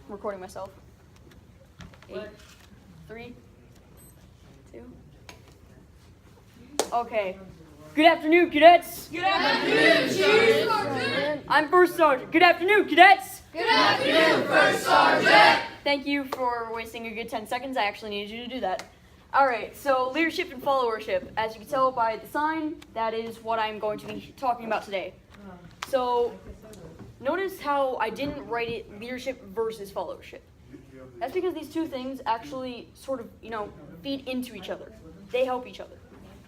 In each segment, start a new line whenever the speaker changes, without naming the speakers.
recording myself. 8, 3, 2. Okay. Good afternoon, cadets.
Good afternoon, Chief.
I'm First Sergeant. Good afternoon, cadets.
Good afternoon, First Sergeant.
Thank you for wasting a good 10 seconds. I actually needed you to do that. Alright, so leadership and followership. As you can tell by the sign, that is what I'm going to be talking about today. So, notice how I didn't write it leadership versus followership. That's because these two things actually sort of, feed into each other. They help each other.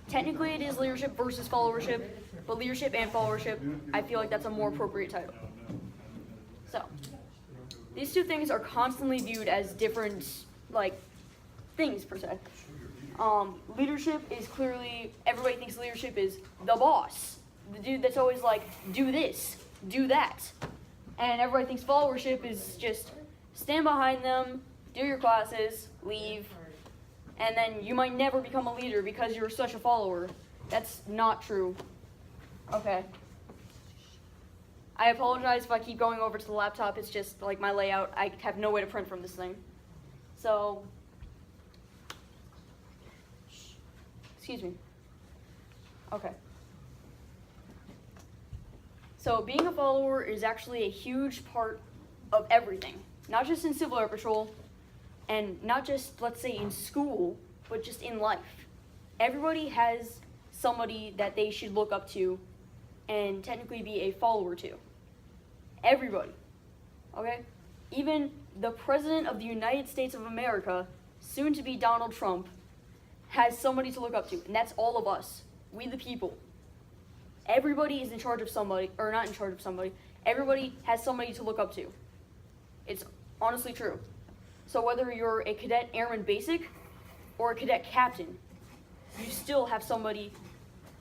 Technically, it is leadership versus followership, but leadership and followership, I feel like that's a more appropriate title. So, these two things are constantly viewed as different, things per se. Leadership is clearly, everybody thinks leadership is the boss. The dude that's always like, do this, do that. And everybody thinks followership is just stand behind them, do your classes, leave, and then you might never become a leader because you're such a follower. That's not true. Okay. I apologize if I keep going over to the laptop. It's just like my layout. I have no way to print from this thing. So, excuse me. Okay. So being a follower is actually a huge part of everything. Not just in Civil Air Patrol, and not just, let's say, in school, but just in life. Everybody has somebody that they should look up to and technically be a follower to. Everybody. Okay? Even the President of the United States of America, soon to be Donald Trump, has somebody to look up to, and that's all of us. We the people. Everybody is in charge of somebody, or not in charge of somebody. Everybody has somebody to look up to. It's honestly true. So whether you're a cadet airman basic or a cadet captain, you still have somebody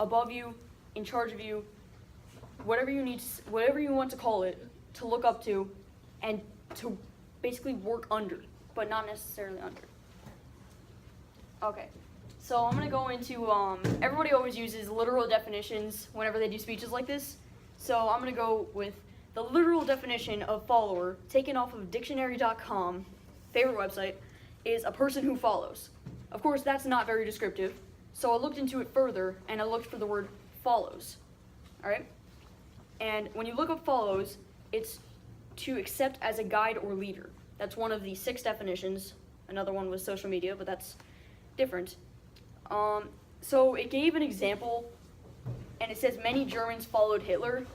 above you, in charge of you, whatever you want to call it, to look up to and to basically work under, but not necessarily under. Okay. So I'm going to go into, everybody always uses literal definitions whenever they do speeches like this. So I'm going to go with the literal definition of follower, taken off of dictionary.com, favorite website, is a person who follows. Of course, that's not very descriptive. So I looked into it further, and I looked for the word follows. Alright? And when you look up follows, it's to accept as a guide or leader. That's one of the 6 definitions. Another one was social media, but that's different. So it gave an example, and it says many Germans followed Hitler.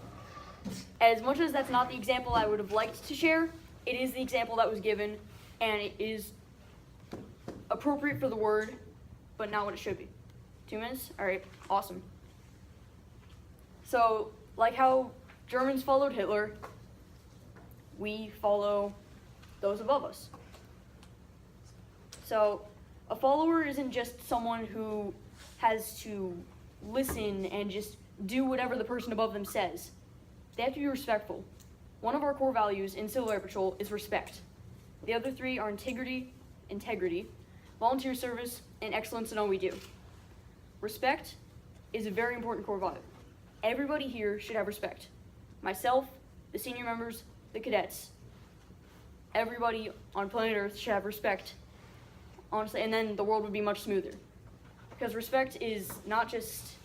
As much as that's not the example I would have liked to share, it is the example that was given, and it is appropriate for the word, but not what it should be. 2 minutes? Alright, awesome. So, like how Germans followed Hitler, we follow those above us. So, a follower isn't just someone who has to listen and just do whatever the person above them says. They have to be respectful. One of our core values in Civil Air Patrol is respect. The other 3 are integrity, volunteer service, and excellence in all we do. Respect is a very important core value. Everybody here should have respect. Myself, the senior members, the cadets. Everybody on planet Earth should have respect. Honestly, and then the world would be much smoother. Because respect is not just,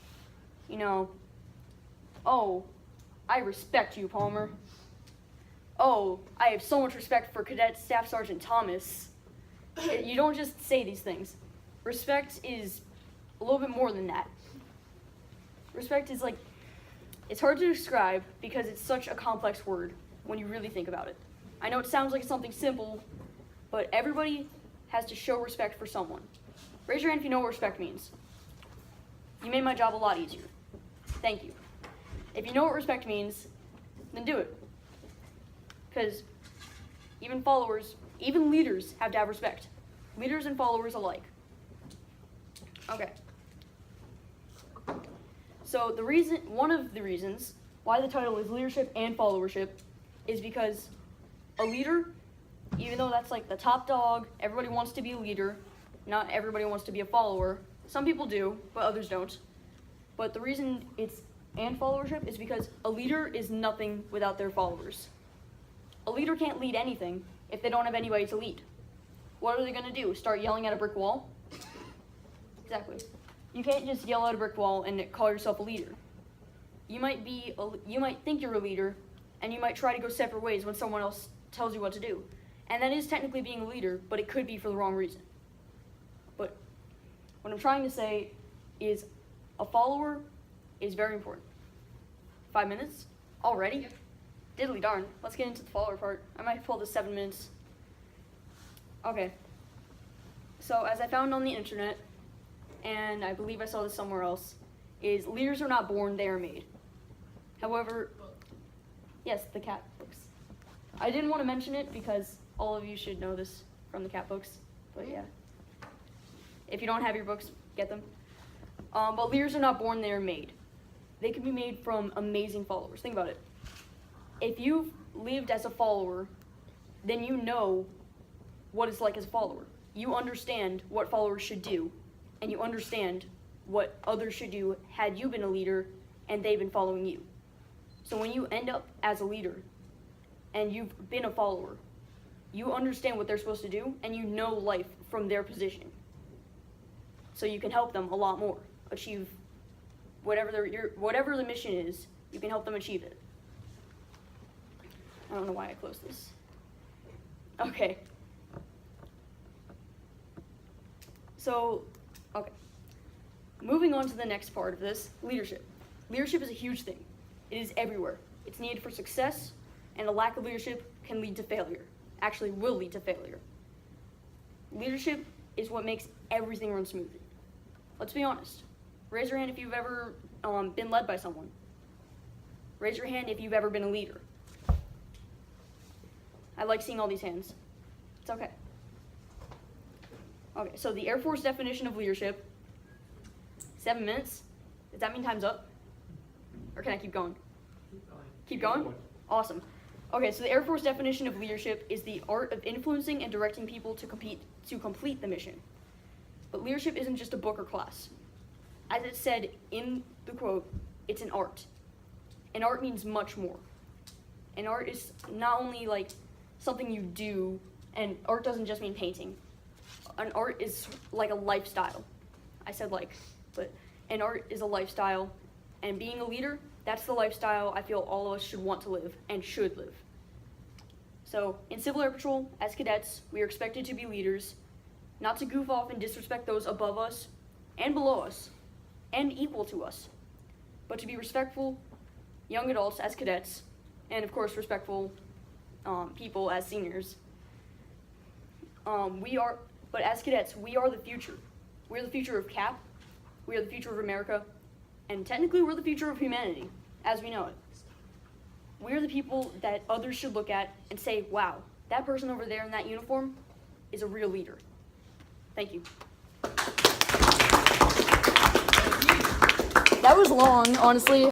oh, I respect you, Palmer. Oh, I have so much respect for Cadet Staff Sergeant Thomas. You don't just say these things. Respect is a little bit more than that. Respect is it's hard to describe because it's such a complex word when you really think about it. I know it sounds like it's something simple, but everybody has to show respect for someone. Raise your hand if you know what respect means. You made my job a lot easier. Thank you. If you know what respect means, then do it. Because even followers, even leaders have to have respect. Leaders and followers alike. Okay. So one of the reasons why the title is leadership and followership is because a leader, even though that's the top dog, everybody wants to be a leader. Not everybody wants to be a follower. Some people do, but others don't. But the reason it's and followership is because a leader is nothing without their followers. A leader can't lead anything if they don't have anybody to lead? What are they going to do? Start yelling at a brick wall? Exactly. You can't just yell at a brick wall and call yourself a leader. You might think you're a leader, and you might try to go separate ways when someone else tells you what to do. And that is technically being a leader, but it could be for the wrong reason. But what I'm trying to say is a follower is very important. 5 minutes? Already?
Yep.
Diddly darn. Let's get into the follower part. I might pull this 7 minutes. Okay. So as I found on the internet, and I believe I saw this somewhere else, is leaders are not born, they are made. However, yes, the cat books. I didn't want to mention it because all of you should know this from the cat books, but yeah. If you don't have your books, get them. But leaders are not born, they are made. They can be made from amazing followers. Think about it. If you've lived as a follower, then you know what it's like as a follower. You understand what followers should do, and you understand what others should do had you been a leader and they've been following you. So when you end up as a leader and you've been a follower, you understand what they're supposed to do and you know life from their position. So you can help them a lot more achieve whatever the mission is. You can help them achieve it. I don't know why I closed this. Okay. So, okay. Moving on to the next part of this, leadership. Leadership is a huge thing. It is everywhere. It's needed for success, and a lack of leadership can lead to failure. Actually, will lead to failure. Leadership is what makes everything run smoothly. Let's be honest. Raise your hand if you've ever been led by someone. Raise your hand if you've ever been a leader. I like seeing all these hands. It's okay. Okay, so the Air Force definition of leadership, 7 minutes. Does that mean time's up? Or can I keep going? Keep going? Awesome. Okay, so the Air Force definition of leadership is the art of influencing and directing people to complete the mission. But leadership isn't just a book or class. As it said in the quote, it's an art. And art means much more. And art is not only like something you do, and art doesn't just mean painting. An art is like a lifestyle. I said like, but an art is a lifestyle, and being a leader, that's the lifestyle I feel all of us should want to live and should live. So in Civil Air Patrol, as cadets, we are expected to be leaders, not to goof off and disrespect those above us and below us and equal to us, but to be respectful young adults as cadets, and of course respectful people as seniors. But as cadets, we are the future. We're the future of CAP, we are the future of America, and technically we're the future of humanity, as we know it. We're the people that others should look at and say, wow, that person over there in that uniform is a real leader. Thank you. That was long, honestly.